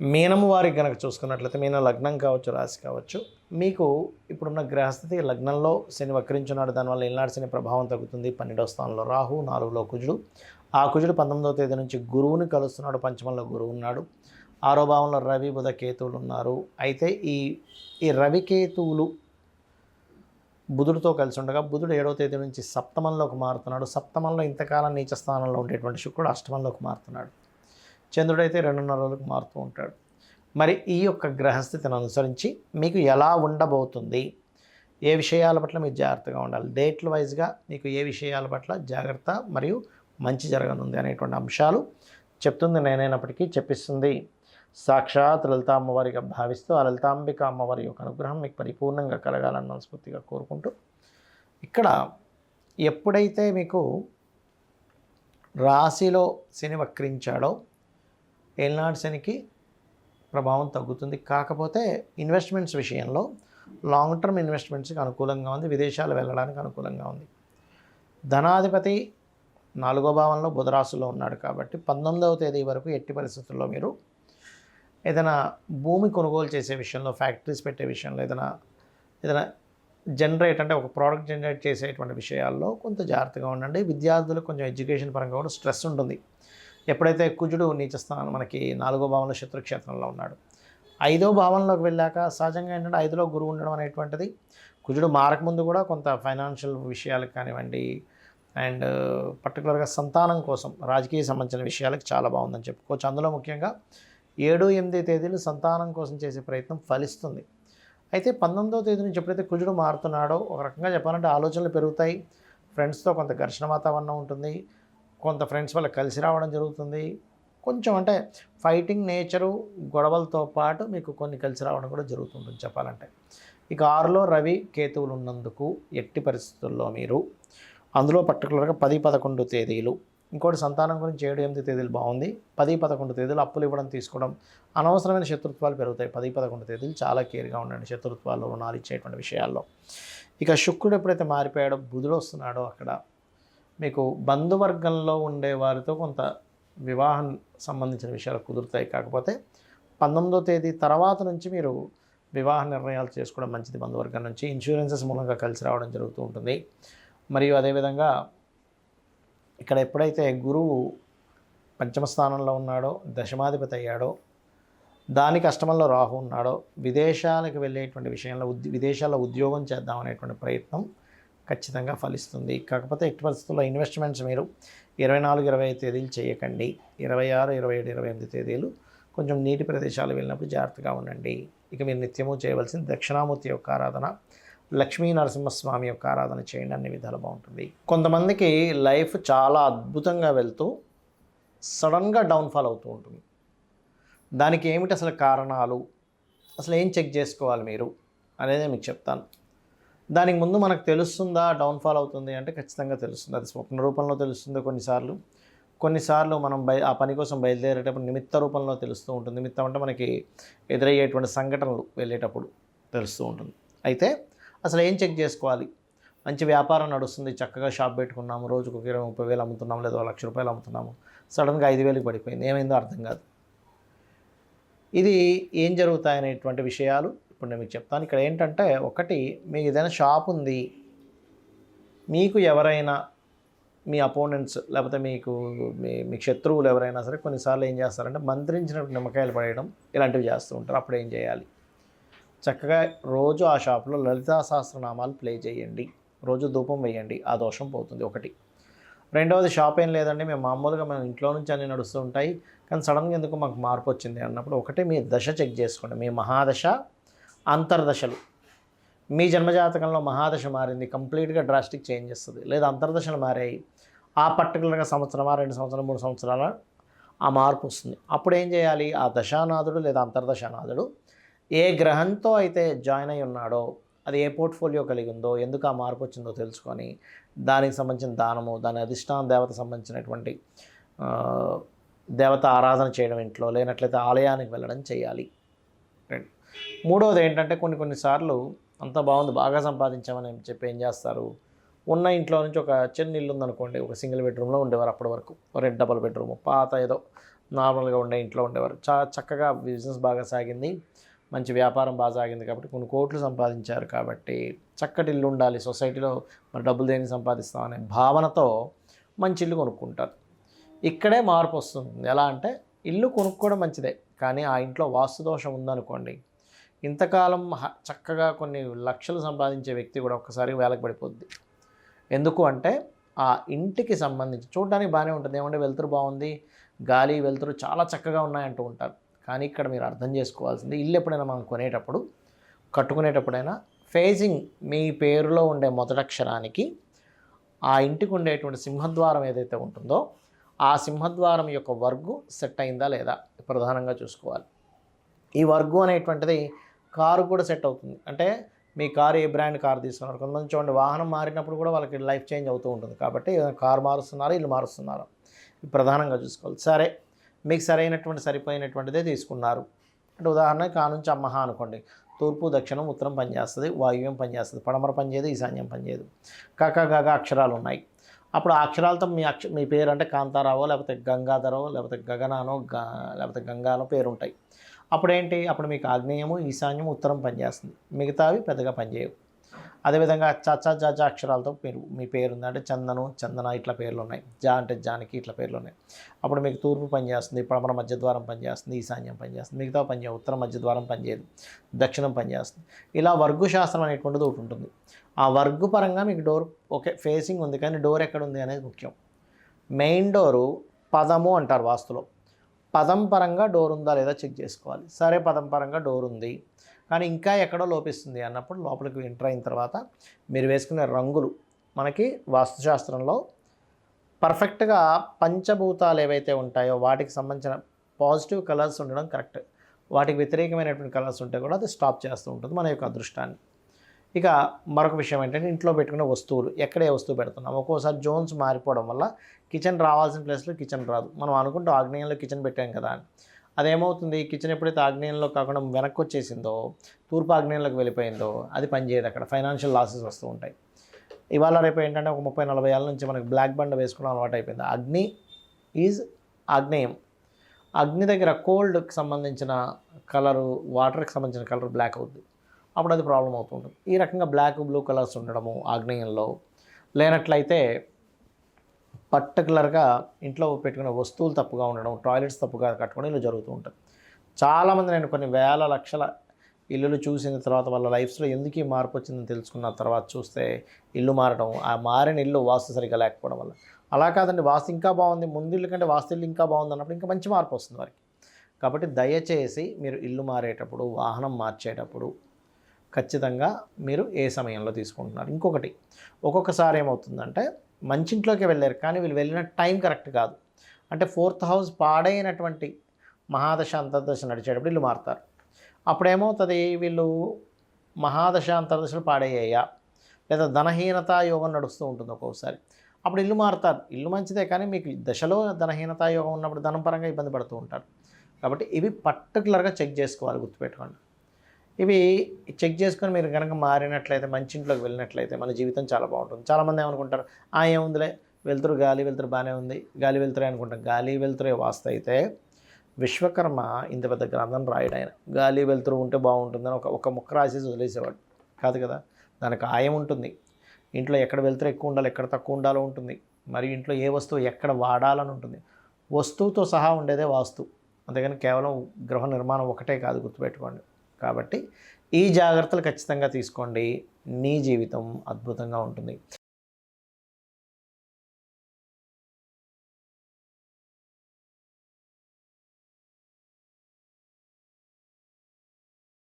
మీనము వారికి కనుక చూసుకున్నట్లయితే మీన లగ్నం కావచ్చు, రాశి కావచ్చు, మీకు ఇప్పుడున్న గ్రహస్థితి లగ్నంలో శని వక్రించున్నాడు. దానివల్ల ఏలినాటి శని ప్రభావం తగ్గుతుంది. 12వ స్థానంలో రాహు, 4లో కుజుడు. ఆ కుజుడు 19వ తేదీ నుంచి గురువుని కలుస్తున్నాడు. పంచమంలో గురువు ఉన్నాడు. 6వ భావంలో రవి, బుధ, కేతువులు ఉన్నారు. అయితే ఈ రవి కేతువులు బుధుడితో కలిసి ఉండగా బుధుడు 7వ తేదీ నుంచి సప్తమంలోకి మారుతున్నాడు. సప్తమంలో ఇంతకాలం నీచ స్థానంలో ఉండేటువంటి శుక్రుడు అష్టమంలోకి మారుతున్నాడు. చంద్రుడైతే 2.5 రోజులకు మారుతూ ఉంటాడు. మరి ఈ యొక్క గ్రహస్థితిని అనుసరించి మీకు ఎలా ఉండబోతుంది, ఏ విషయాల పట్ల మీరు జాగ్రత్తగా ఉండాలి, డేట్ల వైజ్గా మీకు ఏ విషయాల పట్ల జాగ్రత్త మరియు మంచి జరగనుంది అనేటువంటి అంశాలు చెప్తుంది నేనైనప్పటికీ చెప్పిస్తుంది సాక్షాత్ లలిత అమ్మవారిగా భావిస్తూ ఆ లలితాంబిక అమ్మవారి యొక్క అనుగ్రహం మీకు పరిపూర్ణంగా కలగాలని మనస్ఫూర్తిగా కోరుకుంటూ, ఇక్కడ ఎప్పుడైతే మీకు రాశిలో శని వక్రించాడో ఏలినాటి శనికి ప్రభావం తగ్గుతుంది. కాకపోతే ఇన్వెస్ట్మెంట్స్ విషయంలో లాంగ్ టర్మ్ ఇన్వెస్ట్మెంట్స్కి అనుకూలంగా ఉంది. విదేశాలు వెళ్ళడానికి అనుకూలంగా ఉంది. ధనాధిపతి 4వ భావంలో బుధరాశిలో ఉన్నాడు కాబట్టి 19వ తేదీ వరకు ఎట్టి పరిస్థితుల్లో మీరు ఏదైనా భూమి కొనుగోలు చేసే విషయంలో, ఫ్యాక్టరీస్ పెట్టే విషయంలో, ఏదైనా జనరేట్ అంటే ఒక ప్రోడక్ట్ జనరేట్ చేసేటువంటి విషయాల్లో కొంత జాగ్రత్తగా ఉండండి. విద్యార్థులకు కొంచెం ఎడ్యుకేషన్ పరంగా కూడా స్ట్రెస్ ఉంటుంది. ఎప్పుడైతే కుజుడు నీచస్థానం మనకి 4వ భావంలో శత్రుక్షేత్రంలో ఉన్నాడు, 5వ భావంలోకి వెళ్ళాక సహజంగా ఏంటంటే 5లో గురువు ఉండడం అనేటువంటిది, కుజుడు మారకముందు కూడా కొంత ఫైనాన్షియల్ విషయాలకు కానివ్వండి అండ్ పర్టికులర్గా సంతానం కోసం రాజకీయ సంబంధించిన విషయాలకు చాలా బాగుందని చెప్పుకోవచ్చు. అందులో ముఖ్యంగా 7, 8 తేదీలు సంతానం కోసం చేసే ప్రయత్నం ఫలిస్తుంది. అయితే 19వ తేదీ నుంచి ఎప్పుడైతే కుజుడు మారుతున్నాడో ఒక రకంగా చెప్పాలంటే ఆలోచనలు పెరుగుతాయి. ఫ్రెండ్స్తో కొంత ఘర్షణ వాతావరణం ఉంటుంది. కొంత ఫ్రెండ్స్ వల్ల కలిసి రావడం జరుగుతుంది. కొంచెం అంటే ఫైటింగ్ నేచరు, గొడవలతో పాటు మీకు కొన్ని కలిసి రావడం కూడా జరుగుతుంటుంది చెప్పాలంటే. ఇక 6లో రవి కేతువులు ఉన్నందుకు ఎట్టి పరిస్థితుల్లో మీరు అందులో పర్టికులర్గా 10, 11 తేదీలు, ఇంకోటి సంతానం గురించి 7, 8 తేదీలు బాగుంది. 10, 11 తేదీలు అప్పులు ఇవ్వడం, తీసుకోవడం, అనవసరమైన శత్రుత్వాలు పెరుగుతాయి. 10, 11 తేదీలు చాలా కేర్గా ఉండండి శత్రుత్వాలు, రుణాలు ఇచ్చేటువంటి విషయాల్లో. ఇక శుక్రుడు ఎప్పుడైతే మారిపోయాడో బుధుడు వస్తున్నాడో అక్కడ మీకు బంధువర్గంలో ఉండే వారితో కొంత వివాహం సంబంధించిన విషయాలు కుదురుతాయి. కాకపోతే 19వ తేదీ తర్వాత నుంచి మీరు వివాహ నిర్ణయాలు చేసుకోవడం మంచిది. బంధువర్గం నుంచి ఇన్సూరెన్సెస్ మూలంగా కలిసి రావడం జరుగుతూ ఉంటుంది. మరియు అదేవిధంగా ఇక్కడ ఎప్పుడైతే గురువు పంచమ స్థానంలో ఉన్నాడో, దశమాధిపతి అయ్యాడో, దానికి అష్టమంలో రాహు ఉన్నాడో, విదేశాలకు వెళ్ళేటువంటి విషయంలో విదేశాల్లో ఉద్యోగం చేద్దామనేటువంటి ప్రయత్నం ఖచ్చితంగా ఫలిస్తుంది. కాకపోతే ఎట్టి పరిస్థితుల్లో ఇన్వెస్ట్మెంట్స్ మీరు 24, 25 తేదీలు చేయకండి. 26, 27, 28 తేదీలు కొంచెం నీటి ప్రదేశాలు వెళ్ళినప్పుడు జాగ్రత్తగా ఉండండి. ఇక మీరు నిత్యము చేయవలసిన దక్షిణామూర్తి యొక్క ఆరాధన, లక్ష్మీ నరసింహస్వామి యొక్క ఆరాధన చేయండి. అన్ని విధాలు బాగుంటుంది. కొంతమందికి లైఫ్ చాలా అద్భుతంగా వెళ్తూ సడన్గా డౌన్ఫాల్ అవుతూ ఉంటుంది. దానికి ఏమిటి అసలు కారణాలు, అసలు ఏం చెక్ చేసుకోవాలి మీరు అనేది మీకు చెప్తాను. దానికి ముందు మనకు తెలుస్తుందా డౌన్ఫాల్ అవుతుంది అంటే ఖచ్చితంగా తెలుస్తుంది. అది స్వప్న రూపంలో తెలుస్తుంది కొన్నిసార్లు మనం ఆ పని కోసం బయలుదేరేటప్పుడు నిమిత్త రూపంలో తెలుస్తూ ఉంటుంది. నిమిత్తం అంటే మనకి ఎదురయ్యేటువంటి సంఘటనలు వెళ్ళేటప్పుడు తెలుస్తూ ఉంటుంది. అయితే అసలు ఏం చెక్ చేసుకోవాలి? మంచి వ్యాపారం నడుస్తుంది, చక్కగా షాప్ పెట్టుకున్నాము, రోజుకు 20-30 వేలు అమ్ముతున్నాము, లేదా 1,00,000 రూపాయలు అమ్ముతున్నాము, సడన్గా 5,000కి పడిపోయింది, ఏమైందో అర్థం కాదు. ఇది ఏం జరుగుతాయనేటువంటి విషయాలు ఇప్పుడు నేను మీకు చెప్తాను. ఇక్కడ ఏంటంటే, ఒకటి, మీకు ఏదైనా షాప్ ఉంది, మీకు ఎవరైనా మీ అపోనెంట్స్ లేకపోతే మీ శత్రువులు ఎవరైనా సరే కొన్నిసార్లు ఏం చేస్తారంటే మంత్రించినప్పుడు నిమ్మకాయలు పడేయడం ఇలాంటివి చేస్తూ ఉంటారు. అప్పుడు ఏం చేయాలి? చక్కగా రోజు ఆ షాప్లో లలితా సహస్రనామాలు ప్లే చేయండి, రోజు ధూపం వేయండి, ఆ దోషం పోతుంది. ఒకటి. రెండవది, షాప్ ఏం లేదండి, మేము ఇంట్లో నుంచి అన్నీ నడుస్తూ ఉంటాయి, కానీ సడన్గా ఎందుకు మాకు మార్పు వచ్చింది అన్నప్పుడు ఒకటి మీ దశ చెక్ చేసుకోండి. మీ మహాదశ, అంతర్దశలు, మీ జన్మజాతకంలో మహాదశ మారింది, కంప్లీట్గా డ్రాస్టిక్ చేంజ్ చేస్తుంది, లేదా అంతర్దశలు మారాయి, ఆ పర్టికులర్గా సంవత్సరమా 2 సంవత్సరాలు 3 సంవత్సరాల ఆ మార్పు వస్తుంది. అప్పుడు ఏం చేయాలి? ఆ దశానాథుడు లేదా అంతర్దశానాథుడు ఏ గ్రహంతో అయితే జాయిన్ అయి ఉన్నాడో, అది ఏ పోర్ట్ఫోలియో కలిగి ఉందో, ఎందుకు ఆ మార్పు వచ్చిందో తెలుసుకొని దానికి సంబంధించిన దానము, దాని అధిష్టాన దేవత సంబంధించినటువంటి దేవత ఆరాధన చేయడం, ఇంట్లో లేనట్లయితే ఆలయానికి వెళ్ళడం చేయాలి. మూడవది ఏంటంటే, కొన్నిసార్లు అంత బాగుంది, బాగా సంపాదించామని చెప్పి ఏం చేస్తారు, ఉన్న ఇంట్లో నుంచి ఒక చిన్న ఇల్లు ఉందనుకోండి, ఒక సింగిల్ బెడ్రూమ్లో ఉండేవారు అప్పటి వరకు, 2 డబుల్ బెడ్రూమ్, పాత ఏదో నార్మల్గా ఉండే ఇంట్లో ఉండేవారు. చక్కగా బిజినెస్ బాగా సాగింది, మంచి వ్యాపారం బాగా సాగింది కాబట్టి కొన్ని కోట్లు సంపాదించారు కాబట్టి చక్కటి ఇల్లు ఉండాలి సొసైటీలో, మరి డబ్బులు దేనికి సంపాదిస్తాం అనే భావనతో మంచి ఇల్లు కొనుక్కుంటారు. ఇక్కడే మార్పు వస్తుంది. ఎలా అంటే ఇల్లు కొనుక్కోవడం మంచిదే, కానీ ఆ ఇంట్లో వాస్తు దోషం ఉందనుకోండి, ఇంతకాలం చక్కగా కొన్ని లక్షలు సంపాదించే వ్యక్తి కూడా ఒక్కసారి వేలకు పడిపోద్ది. ఎందుకు అంటే ఆ ఇంటికి సంబంధించి చూడడానికి బాగానే ఉంటుంది, ఏమంటే వెలుతురు బాగుంది, గాలి వెలుతురు చాలా చక్కగా ఉన్నాయంటూ ఉంటారు. కానీ ఇక్కడ మీరు అర్థం చేసుకోవాల్సింది, ఇల్లు ఎప్పుడైనా మనం కొనేటప్పుడు, కట్టుకునేటప్పుడైనా ఫేజింగ్ మీ పేరులో ఉండే మొదటక్షరానికి ఆ ఇంటికి ఉండేటువంటి సింహద్వారం ఏదైతే ఉంటుందో ఆ సింహద్వారం యొక్క వర్గు సెట్ అయిందా లేదా ప్రధానంగా చూసుకోవాలి. ఈ వర్గు అనేటువంటిది కారు కూడా సెట్ అవుతుంది. అంటే మీ కారు ఏ బ్రాండ్ కారు తీసుకున్నారు, కొంతమంది చూడండి వాహనం మారినప్పుడు కూడా వాళ్ళకి లైఫ్ చేంజ్ అవుతూ ఉంటుంది. కాబట్టి కారు మారుస్తున్నారు, ఇల్లు మారుస్తున్నారు, ప్రధానంగా చూసుకోవాలి. సరే, మీకు సరిపోయినటువంటిదే తీసుకున్నారు అంటే ఉదాహరణకి ఆ నుంచి అమ్మహ అనుకోండి, తూర్పు దక్షిణం ఉత్తరం పనిచేస్తుంది, వాయువ్యం పనిచేస్తుంది, పడమర పనిచేయదు, ఈశాన్యం పనిచేయదు. కక గగ అక్షరాలు ఉన్నాయి. అప్పుడు ఆ అక్షరాలతో మీ పేరు అంటే కాంతారావో లేకపోతే గంగాధరో లేకపోతే గగనానో లేకపోతే గంగానో పేరు ఉంటాయి. అప్పుడేంటి, అప్పుడు మీకు ఆగ్నేయము ఈశాన్యం ఉత్తరం పనిచేస్తుంది, మిగతావి పెద్దగా పనిచేయవు. అదేవిధంగా చ అక్షరాలతో మీ పేరు ఉంది అంటే చందను చందన ఇట్లా పేర్లు ఉన్నాయి, జా అంటే జానకి ఇట్లా పేర్లు ఉన్నాయి. అప్పుడు మీకు తూర్పు పనిచేస్తుంది, పడమర మధ్యద్వారం పనిచేస్తుంది, ఈశాన్యం పనిచేస్తుంది, మిగతా పనిచేయవు, ఉత్తరం మధ్యద్వారం పనిచేయదు, దక్షిణం పనిచేస్తుంది. ఇలా వర్గు శాస్త్రం అనేటువంటిది ఒకటి ఉంటుంది. ఆ వర్గు పరంగా మీకు డోర్ ఓకే ఫేసింగ్ ఉంది, కానీ డోర్ ఎక్కడ ఉంది అనేది ముఖ్యం. మెయిన్ డోరు పదము అంటారు వాస్తులో, పదం పరంగా డోర్ ఉందా లేదా చెక్ చేసుకోవాలి. సరే, పదం పరంగా డోర్ ఉంది కానీ ఇంకా ఎక్కడో లోపిస్తుంది అన్నప్పుడు లోపలికి ఎంటర్ అయిన తర్వాత మీరు వేసుకునే రంగులు, మనకి వాస్తుశాస్త్రంలో పర్ఫెక్ట్గా పంచభూతాలు ఏవైతే ఉంటాయో వాటికి సంబంధించిన పాజిటివ్ కలర్స్ ఉండడం కరెక్ట్. వాటికి వ్యతిరేకమైనటువంటి కలర్స్ ఉంటే కూడా అది స్టాప్ చేస్తూ ఉంటుంది మన యొక్క అదృష్టాన్ని. ఇక మరొక విషయం ఏంటంటే ఇంట్లో పెట్టుకునే వస్తువులు, ఎక్కడ ఏ వస్తువు పెడుతున్నాం. ఒక్కోసారి జోన్స్ మారిపోవడం వల్ల కిచెన్ రావాల్సిన ప్లేస్లో కిచెన్ రాదు. మనం అనుకుంటూ ఆగ్నేయంలో కిచెన్ పెట్టాం కదా అని, అదేమవుతుంది, కిచెన్ ఎప్పుడైతే ఆగ్నేయంలో కాకుండా వెనక్కి వచ్చేసిందో, తూర్పు ఆగ్నేయంలోకి వెళ్ళిపోయిందో అది పనిచేయదు. అక్కడ ఫైనాన్షియల్ లాసెస్ వస్తూ ఉంటాయి. ఇవాళ రేపు ఏంటంటే ఒక 30-40 ఏళ్ళ నుంచి మనకి బ్లాక్ బండ్ వేసుకోవడం అలవాటు అయిపోయింది. అగ్ని ఈజ్ ఆగ్నేయం. అగ్ని దగ్గర కోల్డ్కి సంబంధించిన కలరు, వాటర్కి సంబంధించిన కలర్ బ్లాక్ అవుతుంది. అప్పుడు అది ప్రాబ్లం అవుతుంటుంది. ఈ రకంగా బ్లాక్ బ్లూ కలర్స్ ఉండడము ఆగ్నేయంలో, లేనట్లయితే పర్టికులర్గా ఇంట్లో పెట్టుకునే వస్తువులు తప్పుగా ఉండడం, టాయిలెట్స్ తప్పుగా కట్టుకోవడం ఇలా జరుగుతూ ఉంటుంది. చాలామంది నేను కొన్ని వేల లక్షల ఇల్లులు చూసిన తర్వాత వాళ్ళ లైఫ్స్లో ఎందుకు ఈ మార్పు వచ్చిందని తెలుసుకున్న తర్వాత చూస్తే ఇల్లు మారడం, ఆ మారిన ఇల్లు వాస్తు సరిగ్గా లేకపోవడం వల్ల. అలా కాదండి, వాస్తు ఇంకా బాగుంది, ముందు ఇల్లు కంటే వాస్తు ఇల్లు ఇంకా బాగుంది అన్నప్పుడు ఇంకా మంచి మార్పు వస్తుంది వారికి. కాబట్టి దయచేసి మీరు ఇల్లు మారేటప్పుడు, వాహనం మార్చేటప్పుడు ఖచ్చితంగా మీరు ఏ సమయంలో తీసుకుంటున్నారు. ఇంకొకటి, ఒక్కొక్కసారి ఏమవుతుందంటే మంచింట్లోకి వెళ్ళారు కానీ వీళ్ళు వెళ్ళిన టైం కరెక్ట్ కాదు. అంటే 4th హౌస్ పాడైనటువంటి మహాదశ అంతర్దశ నడిచేటప్పుడు ఇల్లు మారుతారు. అప్పుడు ఏమవుతుంది, వీళ్ళు మహాదశ అంతర్దశలు పాడయ్యాయా లేదా ధనహీనతా యోగం నడుస్తూ ఉంటుంది ఒక్కొక్కసారి, అప్పుడు ఇల్లు మారుతారు. ఇల్లు మంచిదే కానీ మీకు దశలో ధనహీనతా యోగం ఉన్నప్పుడు ధనం పరంగా ఇబ్బంది పడుతూ ఉంటారు. కాబట్టి ఇవి పర్టికులర్గా చెక్ చేసుకోవాలి, గుర్తుపెట్టుకోండి. ఇవి చెక్ చేసుకొని మీరు కనుక మారినట్లయితే, మంచి ఇంట్లోకి వెళ్ళినట్లయితే మన జీవితం చాలా బాగుంటుంది. చాలామంది ఏమనుకుంటారు, ఏముందిలే వెలుతురు గాలి వెలుతురు బాగానే ఉంది, గాలి వెలుతురే అనుకుంటాం. గాలి వెలుతురే వాస్తు అయితే విశ్వకర్మ ఇంత పెద్ద గ్రంథం రాయడు ఆయన. గాలి వెలుతురు ఉంటే బాగుంటుందని ఒక ముక్క రాసేసి వదిలేసేవాడు కాదు కదా. దానికి ఆయం ఉంటుంది. ఇంట్లో ఎక్కడ వెలుతురు ఎక్కువ ఉండాలి, ఎక్కడ తక్కువ ఉండాలో ఉంటుంది. మరి ఇంట్లో ఏ వస్తువు ఎక్కడ వాడాలని ఉంటుంది. వస్తువుతో సహా ఉండేదే వాస్తు, అంతేగాని కేవలం గృహ నిర్మాణం ఒకటే కాదు, గుర్తుపెట్టుకోండి. కాబట్టి ఈ జాగ్రత్తలు ఖచ్చితంగా తీసుకోండి, నీ జీవితం అద్భుతంగా ఉంటుంది.